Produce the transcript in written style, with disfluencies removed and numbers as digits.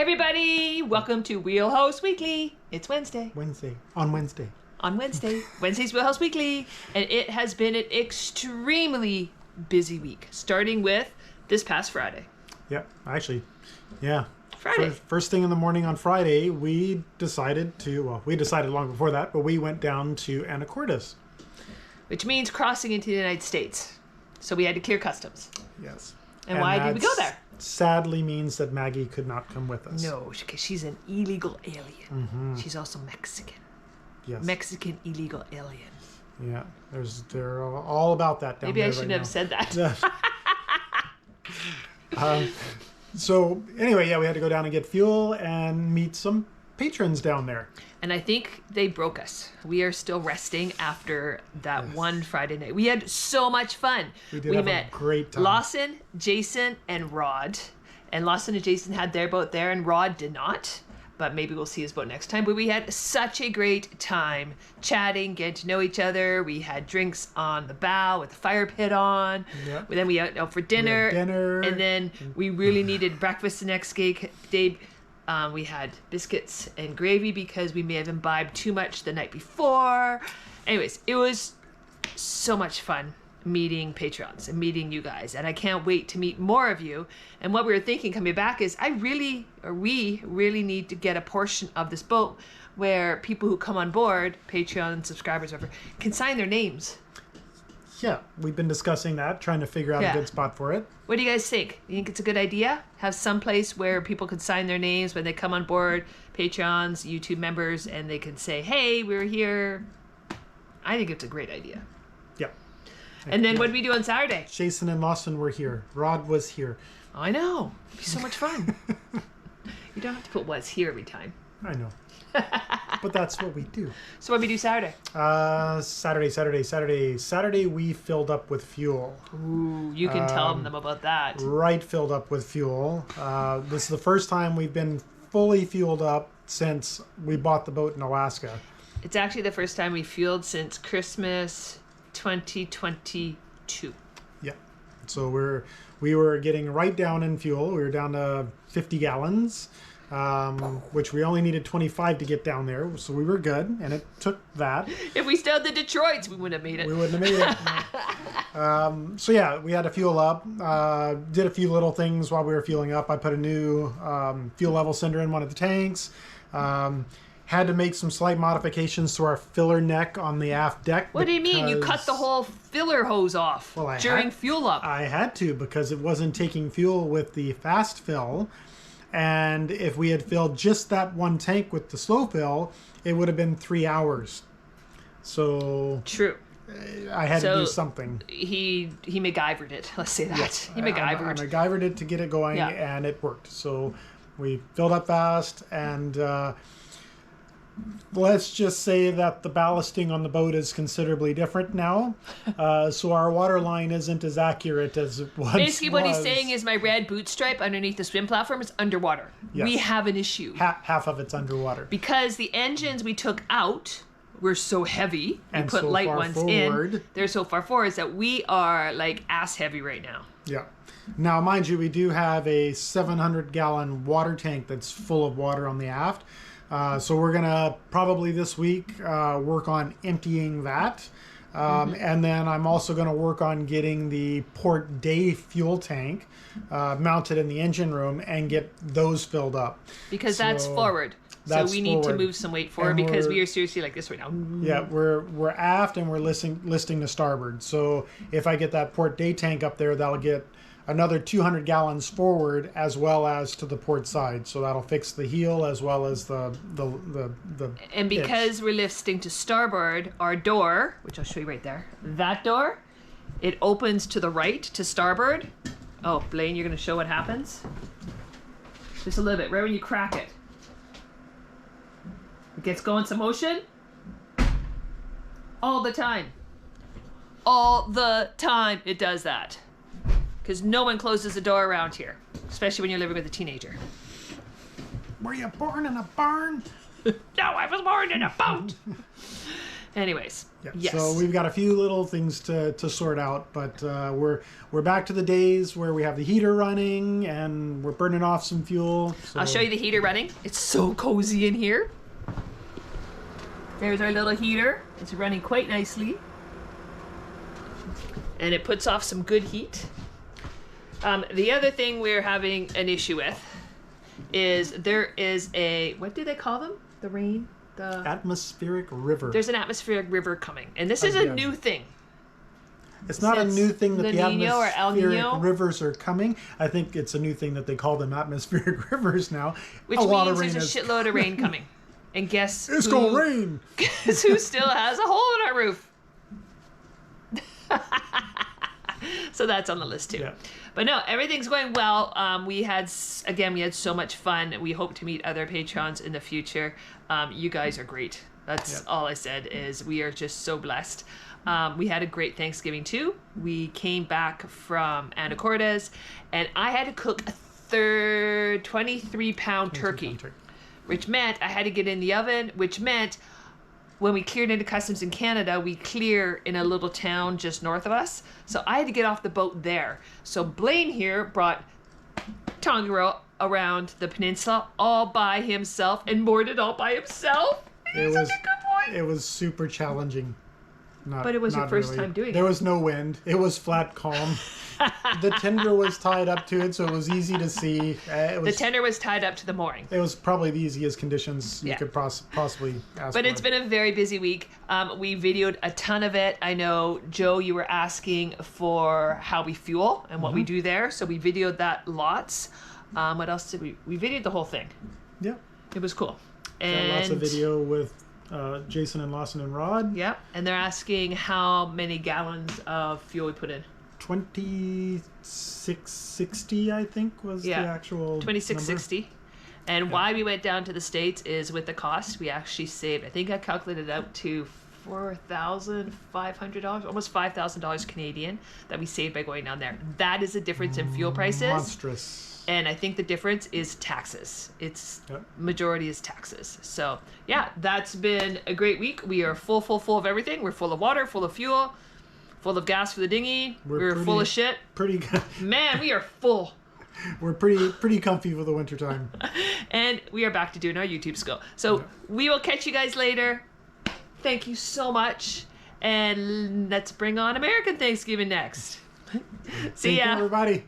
Everybody, welcome to Wheelhouse Weekly. It's Wednesday. On Wednesday. Wednesday's Wheelhouse Weekly. And it has been an extremely busy week, starting with this past Friday. Yep, actually, yeah. Friday. First thing in the morning on Friday, we decided long before that, but we went down to Anacortes. Which means crossing into the United States. So we had to clear customs. Yes. And why did we go there? Sadly means that Maggie could not come with us. No, because she's an illegal alien. Mm-hmm. She's also Mexican. Yes. Mexican illegal alien. Yeah, they're all about that down Maybe there. I shouldn't have said that. So anyway, yeah, we had to go down and get fuel and meet some patrons down there. And I think they broke us. We are still resting after that one Friday night. We had so much fun. We met a great time. Lawson, Jason, and Rod. And Lawson and Jason had their boat there, and Rod did not. But maybe we'll see his boat next time. But we had such a great time chatting, getting to know each other. We had drinks on the bow with the fire pit on. Yep. Then we went out for dinner. And then we really needed breakfast the next day. We had biscuits and gravy because we may have imbibed too much the night before. Anyways, it was so much fun meeting patrons and meeting you guys, and I can't wait to meet more of you. And what we were thinking coming back is we really need to get a portion of this boat where people who come on board, Patreon subscribers, whatever, can sign their names. Yeah, we've been discussing that, trying to figure out a good spot for it. What do you guys think? You think it's a good idea? Have some place where people could sign their names when they come on board, Patreons, YouTube members, and they can say, hey, we're here. I think it's a great idea. Yeah. And then what did we do on Saturday? Jason and Lawson were here. Rod was here. I know. It'd be so much fun. You don't have to put was here every time. I know. But that's what we do. So what did we do Saturday? Saturday we filled up with fuel. Ooh, you can tell them about that. Right, filled up with fuel. This is the first time we've been fully fueled up since we bought the boat in Alaska. It's actually the first time we fueled since Christmas 2022. Yeah. So we were getting right down in fuel. We were down to 50 gallons. Which we only needed 25 to get down there, so we were good, and it took that. If we still had the Detroits, we wouldn't have made it. We wouldn't have made it. So yeah, we had to fuel up. Did a few little things while we were fueling up. I put a new fuel level sender in one of the tanks. Had to make some slight modifications to our filler neck on the aft deck. What do you mean? You cut the whole filler hose off during fuel up? I had to, because it wasn't taking fuel with the fast fill. And if we had filled just that one tank with the slow fill, it would have been 3 hours. So true. I had to do something. He MacGyvered it. Let's say that. Yes, He MacGyvered. I MacGyvered it to get it going, and it worked. So we filled up fast, and let's just say that the ballasting on the boat is considerably different now. So our water line isn't as accurate as it once Basically, what he's was. saying is my red boot stripe underneath the swim platform is underwater. Yes. We have an issue. Half of it's underwater. Because the engines we took out were so heavy. And we put so light far ones forward. in. They're so far forward that we are like ass heavy right now. Yeah. Now, mind you, we do have a 700-gallon water tank that's full of water on the aft. So we're going to probably this week work on emptying that. And then I'm also going to work on getting the port day fuel tank mounted in the engine room and get those filled up. Because that's forward. So we need to move some weight forward because we are seriously like this right now. Yeah, we're aft and we're listing to starboard. So if I get that port day tank up there, that'll get another 200 gallons forward as well as to the port side. So that'll fix the heel as well as the And because we're listing to starboard, our door, which I'll show you right there, that door, it opens to the right to starboard. Oh, Blaine, you're going to show what happens? Just a little bit, right when you crack it. It gets going some motion. All the time. All the time it does that. Because no one closes the door around here, especially when you're living with a teenager. Were you born in a barn? No, I was born in a boat. Anyways, Yeah. yes. So we've got a few little things to sort out, but we're back to the days where we have the heater running and we're burning off some fuel. So. I'll show you the heater running. It's so cozy in here. There's our little heater. It's running quite nicely. And it puts off some good heat. The other thing we're having an issue with is there is a, what do they call them? The rain? The atmospheric river. There's an atmospheric river coming. And this is a new thing. It's not a new thing that the atmospheric rivers are coming. I think it's a new thing that they call them atmospheric rivers now. Which means there's a shitload of rain coming. And guess it's gonna rain. Guess who still has a hole in our roof? So that's on the list too. Yeah. But no, everything's going well. We had so much fun. We hope to meet other patrons in the future. You guys are great. That's all I said, is we are just so blessed. We had a great Thanksgiving too. We came back from Anacortes, and I had to cook a 23-pound turkey, which meant I had to get in the oven, which meant when we cleared into customs in Canada, we clear in a little town just north of us. So I had to get off the boat there. So Blaine here brought Tongero around the peninsula all by himself and boarded all by himself. He's such a good boy. It was super challenging. But it was your first time doing it. There was no wind. It was flat calm. The tender was tied up to it, so it was easy to see. The tender was tied up to the mooring. It was probably the easiest conditions you could possibly ask But for. it's been a very busy week. We videoed a ton of it. I know, Joe, you were asking for how we fuel and what we do there. So we videoed that lots. What else did we? We videoed the whole thing. Yeah. It was cool. And lots of video with Jason and Lawson and Rod. Yeah. And they're asking how many gallons of fuel we put in. 2660, I think, was the actual 2660. And why we went down to the States is with the cost. We actually saved, I think I calculated it out to $4,500, almost $5,000 Canadian that we saved by going down there. That is the difference in fuel prices. Monstrous. And I think the difference is taxes. It's majority is taxes. So yeah, that's been a great week. We are full of everything. We're full of water, full of fuel, full of gas for the dinghy. We're full of shit. Pretty good. Man, we are full. We're pretty comfy for the wintertime. And we are back to doing our YouTube school. So we will catch you guys later. Thank you so much. And let's bring on American Thanksgiving next. See ya. Thank you, everybody.